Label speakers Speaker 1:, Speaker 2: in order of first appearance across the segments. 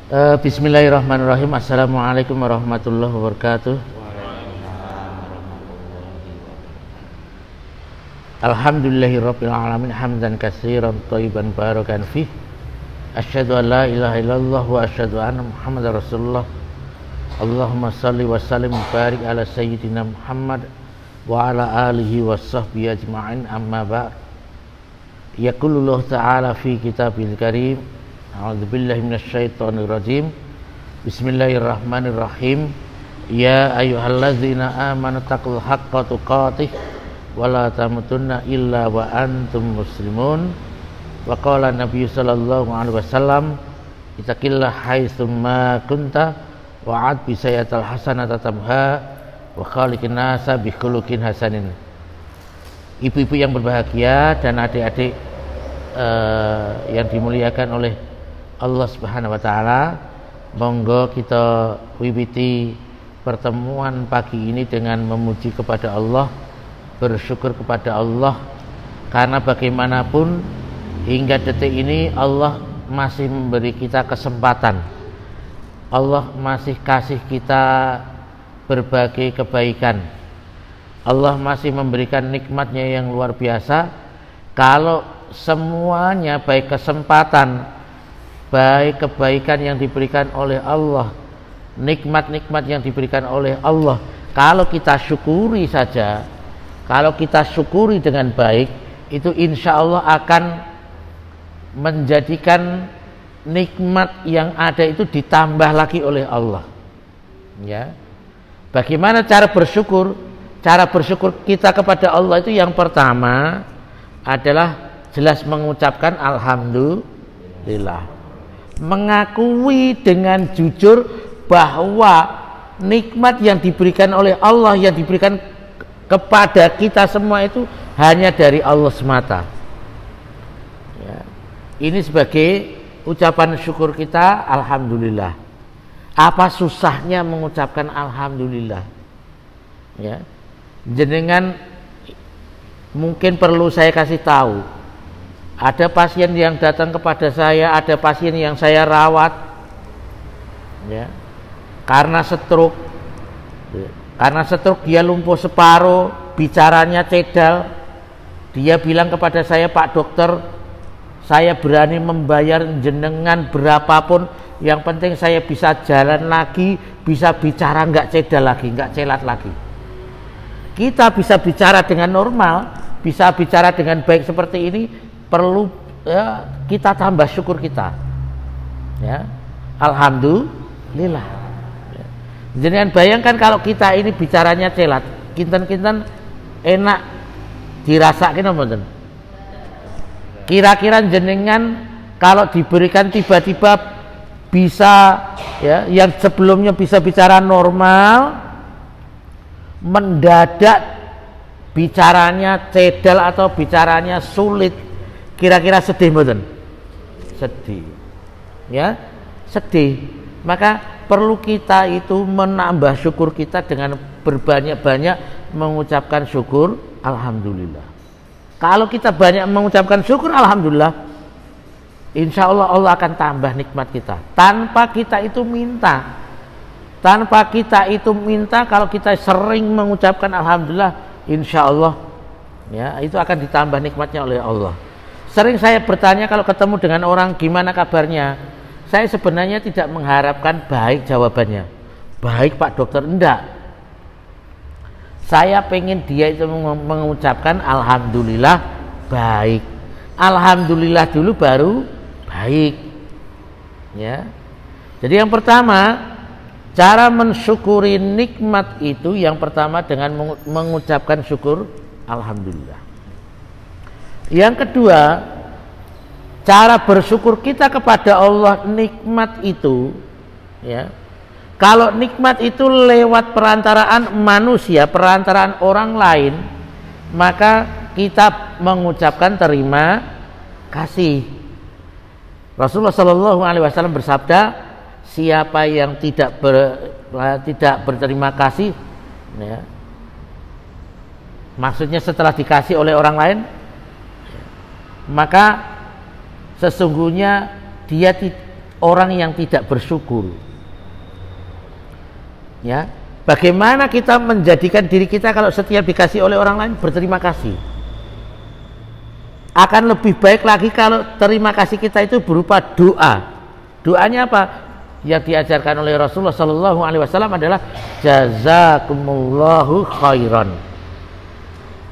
Speaker 1: Bismillahirrahmanirrahim. Assalamualaikum warahmatullahi wabarakatuh. Alhamdulillahirabbil alamin hamdan katsiran thayyiban barakan fih. Asyhadu an la ilaha illallah wa asyhadu anna Muhammadar Rasulullah. Allahumma shalli wa sallim barik ala sayyidina Muhammad wa ala alihi washabbihi ajma'in, amma ba'd. Yaqulullah ta'ala fi kitabil karim. A'udzubillahi minasyaitonir rajim. Bismillahirrahmanirrahim. Ya ayyuhalladzina amanu taqullaha haqqa tuqatih wa la tamutunna illa wa antum muslimun. Wa qala Nabi sallallahu alaihi wasallam, ittaqillah haitsu ma kunta wa'ad bi sayyatil hasanata tamha wa khaliqin nasa bi khuluqin hasanin. Ibu-ibu yang berbahagia dan adik-adik yang dimuliakan oleh Allah Subhanahu wa taala, monggo kita wiwiti pertemuan pagi ini dengan memuji kepada Allah, bersyukur kepada Allah, karena bagaimanapun hingga detik ini Allah masih memberi kita kesempatan. Allah masih kasih kita berbagai kebaikan. Allah masih memberikan nikmatnya yang luar biasa. Kalau semuanya baik kesempatan, baik kebaikan yang diberikan oleh Allah, nikmat-nikmat yang diberikan oleh Allah, kalau kita syukuri saja, kalau kita syukuri dengan baik, itu insya Allah akan menjadikan nikmat yang ada itu ditambah lagi oleh Allah. Ya, bagaimana cara bersyukur? Cara bersyukur kita kepada Allah itu yang pertama adalah jelas mengucapkan alhamdulillah. Mengakui dengan jujur bahwa nikmat yang diberikan oleh Allah, yang diberikan kepada kita semua itu hanya dari Allah semata. Ya. Ini sebagai ucapan syukur kita, alhamdulillah. Apa susahnya mengucapkan alhamdulillah? Ya. Jenengan mungkin perlu saya kasih tahu. Ada pasien yang datang kepada saya, ada pasien yang saya rawat, ya, karena stroke. Karena stroke dia lumpuh separuh, bicaranya cedal. Dia bilang kepada saya, Pak Dokter, saya berani membayar jenengan berapapun, yang penting saya bisa jalan lagi, bisa bicara nggak cedal lagi, nggak celat lagi. Kita bisa bicara dengan normal, bisa bicara dengan baik seperti ini. Perlu ya, kita tambah syukur kita, ya, alhamdulillah. Ya. Jangan bayangkan kalau kita ini bicaranya celat, kinten-kinten enak dirasakan apa? Kira-kira jenengan kalau diberikan tiba-tiba bisa, ya, yang sebelumnya bisa bicara normal, mendadak bicaranya cedal atau bicaranya sulit. Kira-kira sedih mboten? Sedih. Ya, sedih. Maka perlu kita itu menambah syukur kita dengan berbanyak-banyak mengucapkan syukur alhamdulillah. Kalau kita banyak mengucapkan syukur alhamdulillah, insya Allah Allah akan tambah nikmat kita tanpa kita itu minta. Tanpa kita itu minta, kalau kita sering mengucapkan alhamdulillah, insya Allah, ya, itu akan ditambah nikmatnya oleh Allah. Sering saya bertanya kalau ketemu dengan orang, gimana kabarnya? Saya sebenarnya tidak mengharapkan baik jawabannya. Baik Pak Dokter, enggak. Saya pengen dia itu mengucapkan alhamdulillah baik. Alhamdulillah dulu baru baik. Ya. Jadi yang pertama, cara mensyukuri nikmat itu yang pertama dengan mengucapkan syukur alhamdulillah. Yang kedua, cara bersyukur kita kepada Allah nikmat itu, ya. Kalau nikmat itu lewat perantaraan manusia, perantaraan orang lain, maka kita mengucapkan terima kasih. Rasulullah Shallallahu Alaihi Wasallam bersabda, siapa yang tidak berterima kasih, ya, maksudnya setelah dikasih oleh orang lain, maka sesungguhnya dia orang yang tidak bersyukur. Ya, bagaimana kita menjadikan diri kita kalau setiap dikasih oleh orang lain berterima kasih? Akan lebih baik lagi kalau terima kasih kita itu berupa doa. Doanya apa? Yang diajarkan oleh Rasulullah Sallallahu Alaihi Wasallam adalah jazakumullahu khairan.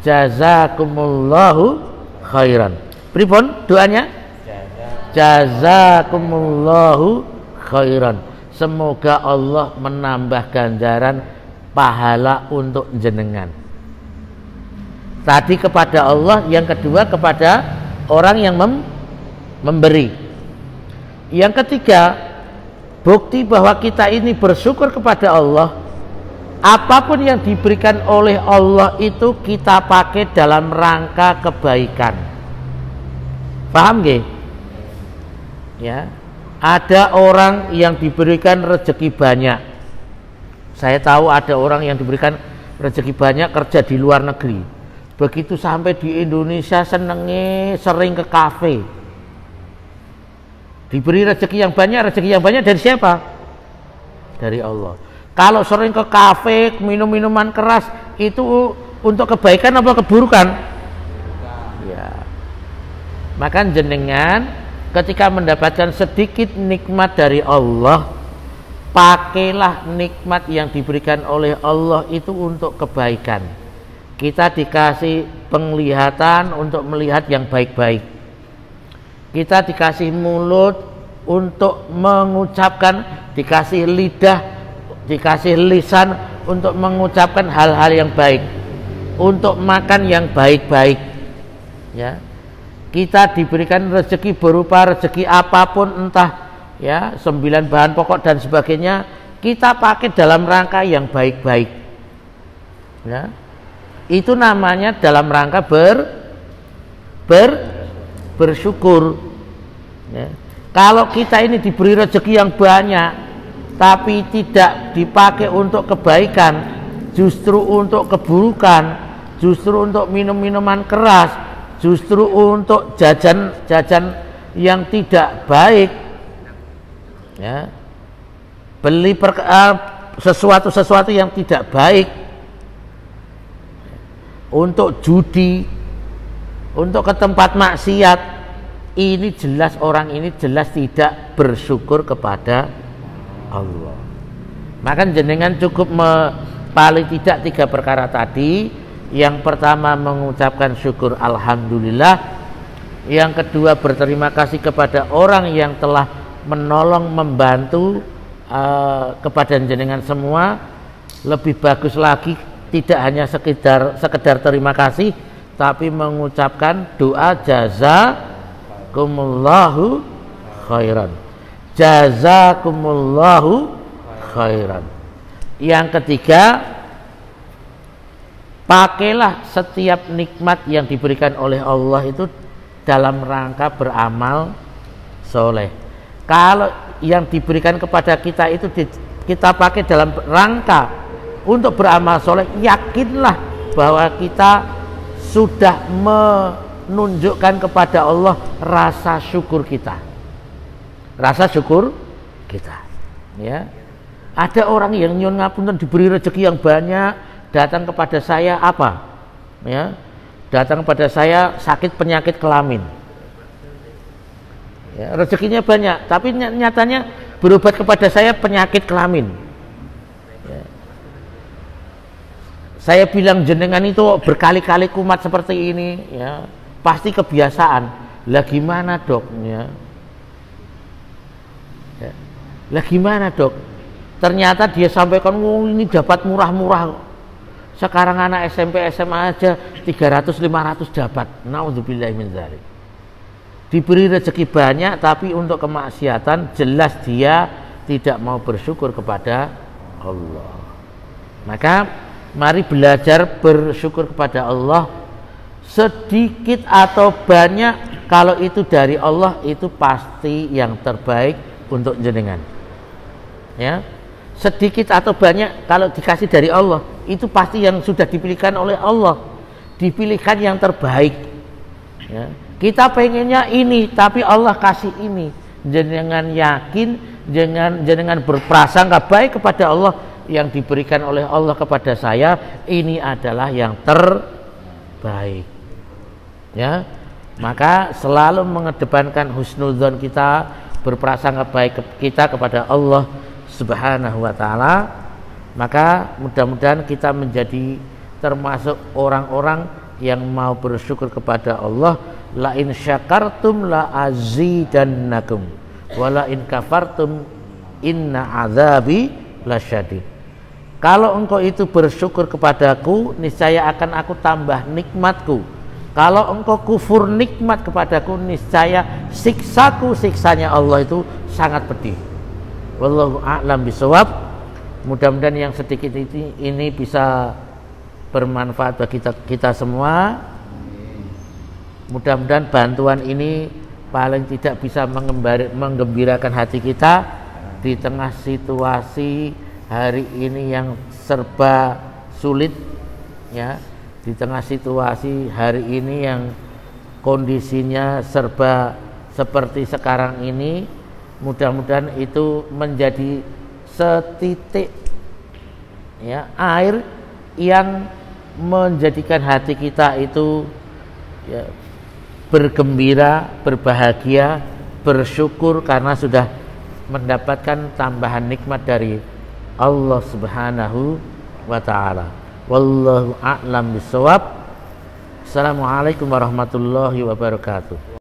Speaker 1: Jazakumullahu khairan. Pripun doanya? Jazakumullahu khairan. Semoga Allah menambah ganjaran pahala untuk jenengan. Tadi kepada Allah, yang kedua kepada orang yang memberi. Yang ketiga, bukti bahwa kita ini bersyukur kepada Allah. Apapun yang diberikan oleh Allah itu kita pakai dalam rangka kebaikan. Paham nggih? Ya. Ada orang yang diberikan rezeki banyak. Saya tahu ada orang yang diberikan rezeki banyak kerja di luar negeri. Begitu sampai di Indonesia senengnya sering ke kafe. Diberi rezeki yang banyak dari siapa? Dari Allah. Kalau sering ke kafe, minum minuman keras, itu untuk kebaikan apa keburukan? Ya. Maka jenengan ketika mendapatkan sedikit nikmat dari Allah, pakailah nikmat yang diberikan oleh Allah itu untuk kebaikan. Kita dikasih penglihatan untuk melihat yang baik-baik. Kita dikasih mulut untuk mengucapkan, dikasih lidah, dikasih lisan untuk mengucapkan hal-hal yang baik, untuk makan yang baik-baik. Ya. Kita diberikan rezeki berupa rezeki apapun, entah ya 9 bahan pokok dan sebagainya, kita pakai dalam rangka yang baik-baik. Ya. Itu namanya dalam rangka bersyukur. Ya. Kalau kita ini diberi rezeki yang banyak tapi tidak dipakai untuk kebaikan, justru untuk keburukan, justru untuk minum-minuman keras, justru untuk jajan-jajan yang tidak baik, ya, beli sesuatu yang tidak baik, untuk judi, untuk ke tempat maksiat, ini jelas orang ini jelas tidak bersyukur kepada Allah. Maka jenengan cukup paling tidak 3 perkara tadi. Yang pertama mengucapkan syukur alhamdulillah. Yang kedua berterima kasih kepada orang yang telah menolong, membantu kepada jenengan semua. Lebih bagus lagi tidak hanya sekedar terima kasih, tapi mengucapkan doa jazakumullahu khairan. Jazakumullahu khairan. Yang ketiga, pakailah setiap nikmat yang diberikan oleh Allah itu dalam rangka beramal soleh. Kalau yang diberikan kepada kita itu kita pakai dalam rangka untuk beramal soleh, yakinlah bahwa kita sudah menunjukkan kepada Allah rasa syukur kita. Rasa syukur kita. Ya. Ada orang yang nyuwun ngapunten diberi rezeki yang banyak, datang kepada saya apa? Ya, datang kepada saya sakit penyakit kelamin. Ya, rezekinya banyak, tapi nyatanya berobat kepada saya penyakit kelamin. Ya. Saya bilang jenengan itu berkali-kali kumat seperti ini, ya, pasti kebiasaan. Lah gimana dok? Ya. Ya. Lah gimana dok? Ternyata dia sampaikan, ini dapat murah-murah. Sekarang anak SMP SMA aja 300-500 dapat. Nauzubillahi min dzalik. Diberi rezeki banyak tapi untuk kemaksiatan, jelas dia tidak mau bersyukur kepada Allah. Maka mari belajar bersyukur kepada Allah. Sedikit atau banyak, kalau itu dari Allah, itu pasti yang terbaik untuk jenengan. Ya. Sedikit atau banyak, kalau dikasih dari Allah, itu pasti yang sudah dipilihkan oleh Allah, dipilihkan yang terbaik. Ya. Kita pengennya ini, tapi Allah kasih ini. jenengan yakin, jenengan berprasangka baik kepada Allah, yang diberikan oleh Allah kepada saya ini adalah yang terbaik. Ya, maka selalu mengedepankan husnudzon kita, berprasangka baik kita kepada Allah Subhanahu wa taala. Maka mudah-mudahan kita menjadi termasuk orang-orang yang mau bersyukur kepada Allah. La in syakartum la azidannakum wa la in kafartum inna azabi lasyadid. Kalau engkau itu bersyukur kepadaku, niscaya akan aku tambah nikmatku. Kalau engkau kufur nikmat kepadaku, niscaya siksanya Allah itu sangat pedih. Wallahu a'lam bishawab. Mudah-mudahan yang sedikit ini bisa bermanfaat bagi kita semua. Mudah-mudahan bantuan ini paling tidak bisa menggembirakan hati kita di tengah situasi hari ini yang serba sulit, ya, di tengah situasi hari ini yang kondisinya serba seperti sekarang ini. Mudah-mudahan itu menjadi setitik, ya, air yang menjadikan hati kita itu, ya, bergembira, berbahagia, bersyukur karena sudah mendapatkan tambahan nikmat dari Allah Subhanahu wa ta'ala. Wallahu a'lam bishawab. Assalamualaikum warahmatullahi wabarakatuh.